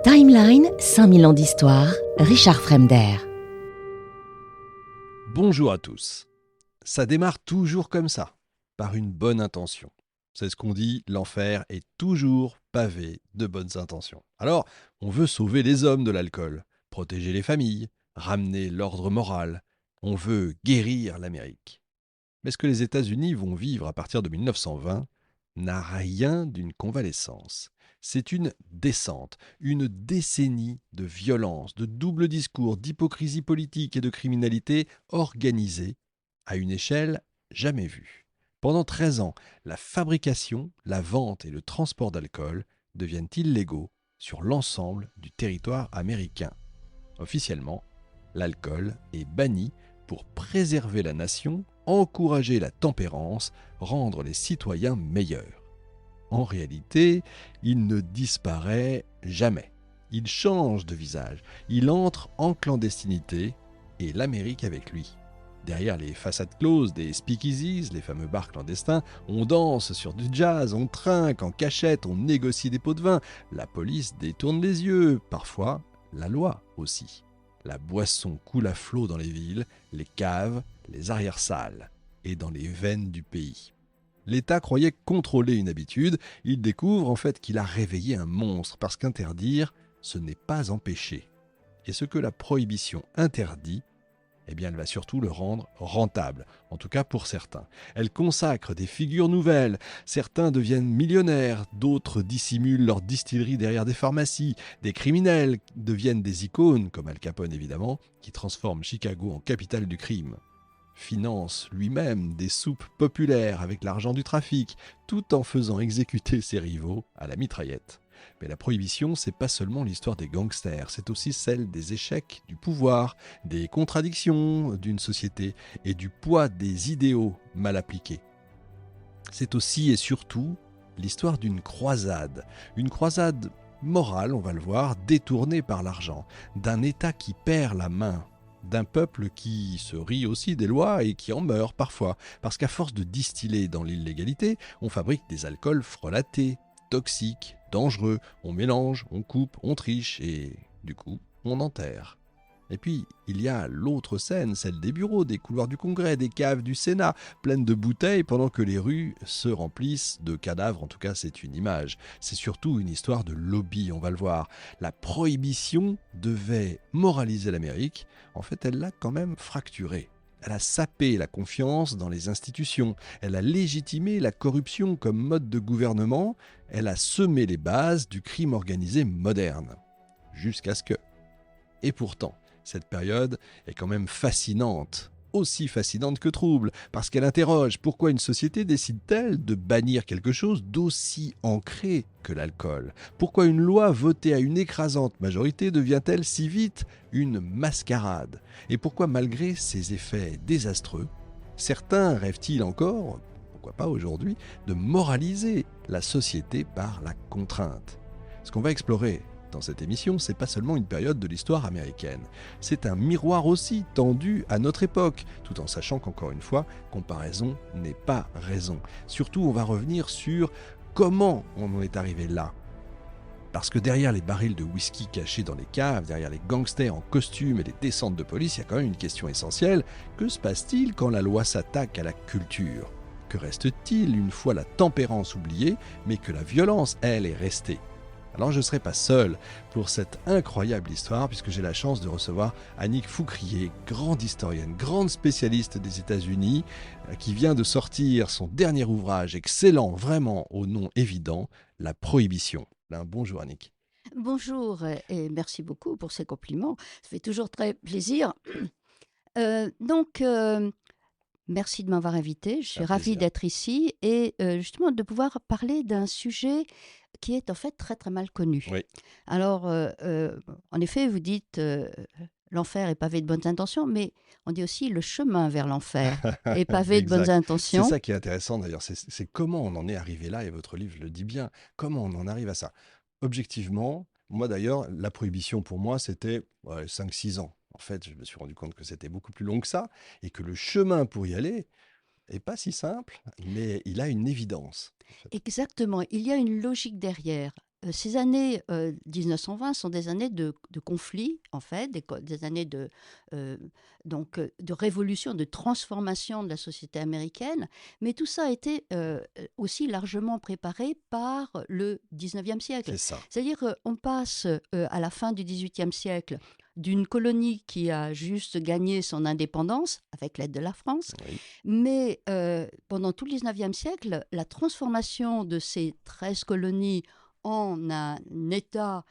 Timeline, 5000 ans d'histoire, Richard Fremder. Bonjour à tous. Ça démarre toujours comme ça, par une bonne intention. C'est ce qu'on dit, l'enfer est toujours pavé de bonnes intentions. Alors, on veut sauver les hommes de l'alcool, protéger les familles, ramener l'ordre moral. On veut guérir l'Amérique. Mais ce que les États-Unis vont vivre à partir de 1920 n'a rien d'une convalescence. C'est une descente, une décennie de violence, de double discours, d'hypocrisie politique et de criminalité organisée à une échelle jamais vue. Pendant 13 ans, la fabrication, la vente et le transport d'alcool deviennent illégaux sur l'ensemble du territoire américain. Officiellement, l'alcool est banni pour préserver la nation, encourager la tempérance, rendre les citoyens meilleurs. En réalité, il ne disparaît jamais. Il change de visage, il entre en clandestinité et l'Amérique avec lui. Derrière les façades closes des speakeasies, les fameux bars clandestins, on danse sur du jazz, on trinque en cachette, on négocie des pots de vin. La police détourne les yeux, parfois la loi aussi. La boisson coule à flot dans les villes, les caves, les arrière-salles et dans les veines du pays. L'État croyait contrôler une habitude, il découvre en fait qu'il a réveillé un monstre parce qu'interdire, ce n'est pas empêcher. Et ce que la prohibition interdit, eh bien elle va surtout le rendre rentable, en tout cas pour certains. Elle consacre des figures nouvelles, certains deviennent millionnaires, d'autres dissimulent leur distillerie derrière des pharmacies, des criminels deviennent des icônes, comme Al Capone évidemment, qui transforment Chicago en capitale du crime. Finance lui-même des soupes populaires avec l'argent du trafic, tout en faisant exécuter ses rivaux à la mitraillette. Mais la prohibition, c'est pas seulement l'histoire des gangsters, c'est aussi celle des échecs du pouvoir, des contradictions d'une société et du poids des idéaux mal appliqués. C'est aussi et surtout l'histoire d'une croisade morale, on va le voir, détournée par l'argent, d'un État qui perd la main, d'un peuple qui se rit aussi des lois et qui en meurt parfois, parce qu'à force de distiller dans l'illégalité, on fabrique des alcools frelatés, toxiques, dangereux, on mélange, on coupe, on triche et, du coup, on enterre. Et puis, il y a l'autre scène, celle des bureaux, des couloirs du Congrès, des caves du Sénat, pleines de bouteilles pendant que les rues se remplissent de cadavres. En tout cas, c'est une image. C'est surtout une histoire de lobby, on va le voir. La prohibition devait moraliser l'Amérique. En fait, elle l'a quand même fracturée. Elle a sapé la confiance dans les institutions. Elle a légitimé la corruption comme mode de gouvernement. Elle a semé les bases du crime organisé moderne. Jusqu'à ce que... Et pourtant, cette période est quand même fascinante, aussi fascinante que trouble, parce qu'elle interroge pourquoi une société décide-t-elle de bannir quelque chose d'aussi ancré que l'alcool ? Pourquoi une loi votée à une écrasante majorité devient-elle si vite une mascarade ? Et pourquoi malgré ses effets désastreux, certains rêvent-ils encore, pourquoi pas aujourd'hui, de moraliser la société par la contrainte ? Ce qu'on va explorer dans cette émission, c'est pas seulement une période de l'histoire américaine. C'est un miroir aussi tendu à notre époque, tout en sachant qu'encore une fois, comparaison n'est pas raison. Surtout, on va revenir sur comment on en est arrivé là. Parce que derrière les barils de whisky cachés dans les caves, derrière les gangsters en costume et les descentes de police, il y a quand même une question essentielle. Que se passe-t-il quand la loi s'attaque à la culture ? Que reste-t-il une fois la tempérance oubliée, mais que la violence, elle, est restée ? Alors je ne serai pas seul pour cette incroyable histoire puisque j'ai la chance de recevoir Annick Foucrier, grande historienne, grande spécialiste des États-Unis, qui vient de sortir son dernier ouvrage excellent, vraiment au nom évident, La Prohibition. Bonjour Annick. Bonjour et merci beaucoup pour ces compliments. Ça fait toujours très plaisir. Donc, merci de m'avoir invitée. Je suis ravie d'être ici et justement de pouvoir parler d'un sujet qui est en fait très très mal connu. Oui. Alors, en effet, vous dites l'enfer est pavé de bonnes intentions, mais on dit aussi le chemin vers l'enfer est pavé de bonnes intentions. C'est ça qui est intéressant d'ailleurs, c'est comment on en est arrivé là, et votre livre le dit bien, comment on en arrive à ça. Objectivement, moi d'ailleurs, la prohibition pour moi, c'était 5-6 ans. En fait, je me suis rendu compte que c'était beaucoup plus long que ça, et que le chemin pour y aller n'est pas si simple, mais il a une évidence. En fait. Exactement, il y a une logique derrière. ces années 1920 sont des années de conflits, en fait, des années de révolution, de transformation de la société américaine, mais tout ça a été aussi largement préparé par le 19e siècle. C'est ça. C'est-à-dire qu'on passe à la fin du 18e siècle d'une colonie qui a juste gagné son indépendance avec l'aide de la France, Oui. mais pendant tout le 19e siècle, la transformation de ces 13 colonies en un État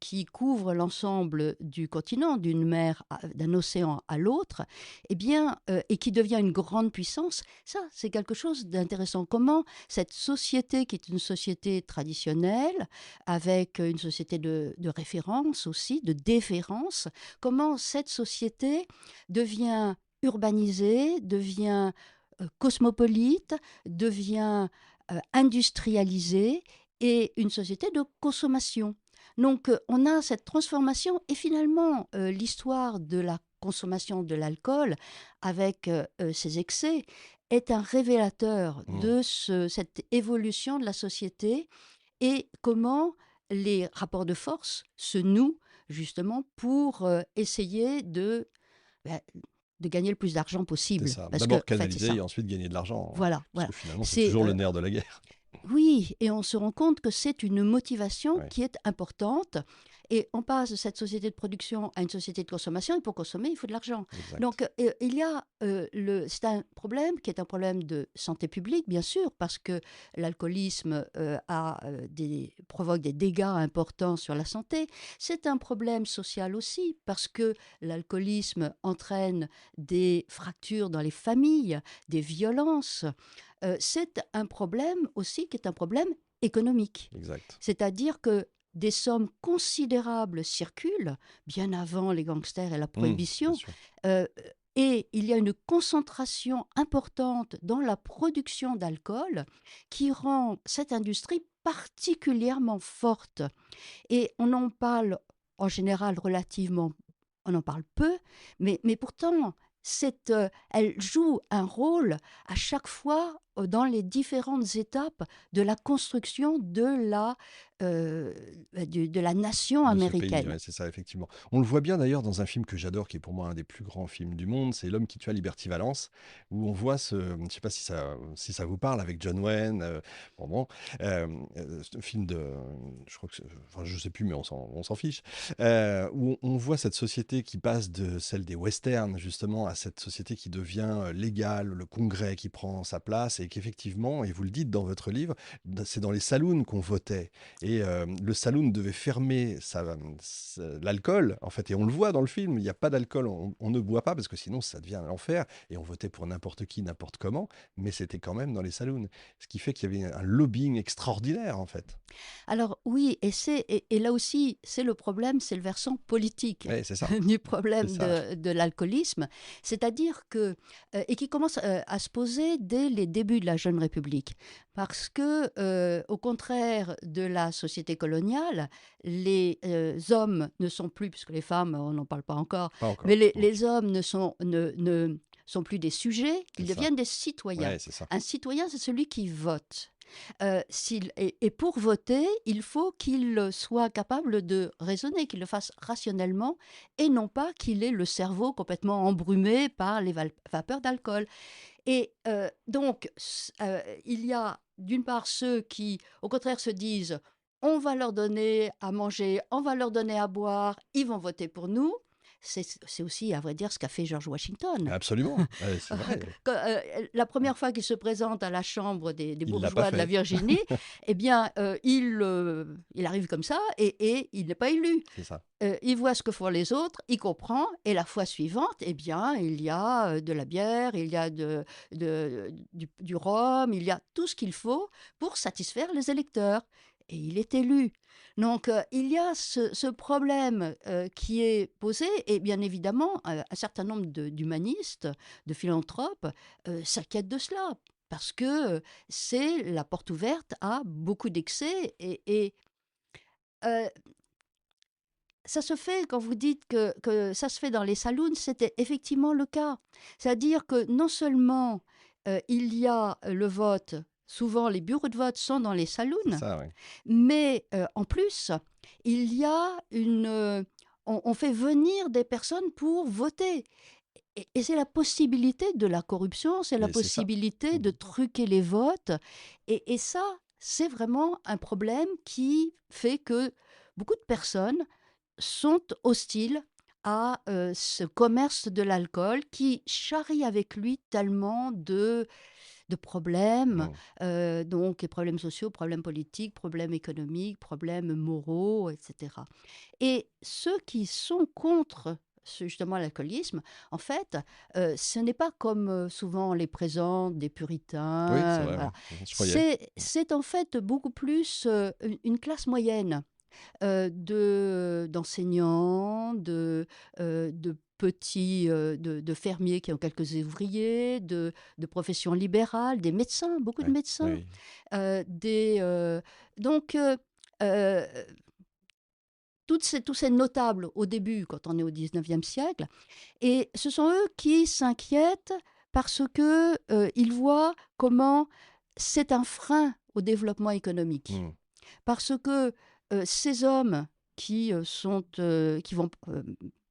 qui couvre l'ensemble du continent, d'une mer, d'un océan à l'autre, eh bien, et qui devient une grande puissance, ça, c'est quelque chose d'intéressant. Comment cette société, qui est une société traditionnelle, avec une société de référence aussi, de déférence, comment cette société devient urbanisée, devient cosmopolite, devient industrialisée et une société de consommation. Donc, on a cette transformation et finalement, l'histoire de la consommation de l'alcool avec ses excès est un révélateur de cette évolution de la société et comment les rapports de force se nouent justement pour essayer bah, de gagner le plus d'argent C'est possible. ça. Parce que, D'abord en fait, c'est canaliser ça. et ensuite gagner de l'argent, hein. Voilà, Parce voilà. que finalement, c'est C'est toujours le nerf de la guerre. oui, et on se rend compte que c'est une motivation Ouais, qui est importante. Et on passe de cette société de production à une société de consommation. Et pour consommer, il faut de l'argent. exact. Donc, il y a c'est un problème qui est un problème de santé publique, bien sûr, parce que l'alcoolisme provoque des dégâts importants sur la santé. C'est un problème social aussi, parce que l'alcoolisme entraîne des fractures dans les familles, des violences. C'est un problème aussi qui est un problème économique. Exact. C'est-à-dire que des sommes considérables circulent, bien avant les gangsters et la Bien prohibition, sûr. euh, et il y a une concentration importante dans la production d'alcool qui rend cette industrie particulièrement forte. Et on en parle en général relativement, on en parle peu, mais pourtant, elle joue un rôle à chaque fois dans les différentes étapes de la construction euh, de la nation De ce pays, américaine. ouais, c'est ça, effectivement. On le voit bien d'ailleurs dans un film que j'adore, qui est pour moi un des plus grands films du monde, c'est L'homme qui tua Liberty Valance, où on voit je sais pas si ça vous parle, avec John Wayne, bon, ce film je crois que, enfin, je sais plus, mais on s'en fiche, où on voit cette société qui passe de celle des westerns, justement, à cette société qui devient légale, le Congrès qui prend sa place, et qu'effectivement, et vous le dites dans votre livre, c'est dans les saloons qu'on votait. Et le saloon devait fermer l'alcool, en fait, et on le voit dans le film, il n'y a pas d'alcool, on ne boit pas, parce que sinon ça devient l'enfer, et on votait pour n'importe qui, n'importe comment, mais c'était quand même dans les saloons. Ce qui fait qu'il y avait un lobbying extraordinaire, en fait. Alors oui, et là aussi, c'est le problème, c'est le versant politique Ouais, c'est ça, du c'est problème ça. de l'alcoolisme, c'est-à-dire que, et qui commence à se poser dès les débuts de la jeune République, parce que, au contraire de la société coloniale, les hommes ne sont plus, puisque les femmes, on n'en parle pas encore, Pas encore. mais les hommes ne sont plus des sujets, C'est ils ça. deviennent des citoyens. Ouais, c'est ça. Un citoyen, c'est celui qui vote. Et pour voter, il faut qu'il soit capable de raisonner, qu'il le fasse rationnellement et non pas qu'il ait le cerveau complètement embrumé par les vapeurs d'alcool. Et donc, il y a d'une part ceux qui, au contraire, se disent on va leur donner à manger, on va leur donner à boire, ils vont voter pour nous. C'est aussi, à vrai dire, ce qu'a fait George Washington. Absolument, ouais, c'est vrai. La première fois qu'il se présente à la Chambre des Il l'a pas bourgeois de la fait, Virginie, eh bien, il arrive comme ça et il n'est pas élu. c'est ça. Il voit ce que font les autres, il comprend, et la fois suivante, eh bien, il y a de la bière, il y a du rhum, il y a tout ce qu'il faut pour satisfaire les électeurs. Et il est élu. Donc, il y a ce problème qui est posé, et bien évidemment, un certain nombre d'humanistes, de philanthropes, s'inquiètent de cela, parce que c'est la porte ouverte à beaucoup d'excès, et euh, ça se fait, quand vous dites que ça se fait dans les saloons, c'était effectivement le cas. C'est-à-dire que non seulement il y a le vote souvent les bureaux de vote sont dans les C'est saloons, ça, oui. mais en plus, il y a on fait venir des personnes pour voter. Et c'est la possibilité de la corruption, c'est la Mais c'est ça. possibilité de Mhm. truquer les votes. Et ça, c'est vraiment un problème qui fait que beaucoup de personnes sont hostiles à ce commerce de l'alcool qui charrie avec lui tellement de problèmes, Mhm. donc les problèmes sociaux, problèmes politiques, problèmes économiques, problèmes moraux, etc. Et ceux qui sont contre justement l'alcoolisme, en fait, ce n'est pas comme souvent on les présente, des Oui, c'est puritains, vrai, voilà. oui. Je croyais. C'est en fait beaucoup plus une classe moyenne d'enseignants, de petits, de fermiers qui ont quelques ouvriers, de professions libérales, des médecins, beaucoup de Oui, médecins, oui. des, donc heu, tous ces notables au début, quand on est au 19e siècle, et ce sont eux qui s'inquiètent parce que ils voient comment c'est un frein au développement économique. Mhm. Parce que ces hommes qui vont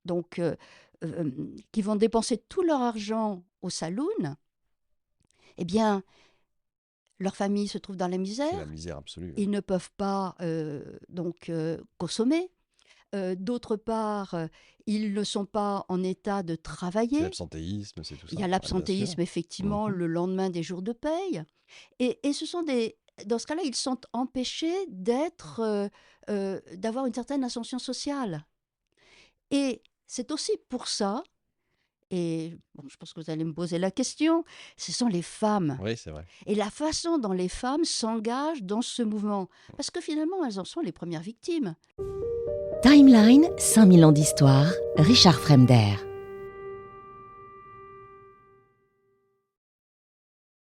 donc qui vont dépenser tout leur argent au saloon, eh bien, leur famille se trouve dans la C'est la misère. misère absolue. Oui. Ils ne peuvent pas consommer. D'autre part, ils ne sont pas en état de C'est travailler. l'absentéisme, c'est tout Il ça. y a Ouais, bien sûr. l'absentéisme, effectivement, Mhm. le lendemain des jours de paye. Et ce sont dans ce cas-là, ils sont empêchés d'avoir une certaine ascension sociale. Et c'est aussi pour ça, et bon, je pense que vous allez me poser la question, ce sont les femmes. Oui, c'est vrai. Et la façon dont les femmes s'engagent dans ce mouvement. Parce que finalement, elles en sont les premières victimes. Timeline, 5000 ans d'histoire, Richard Fremder.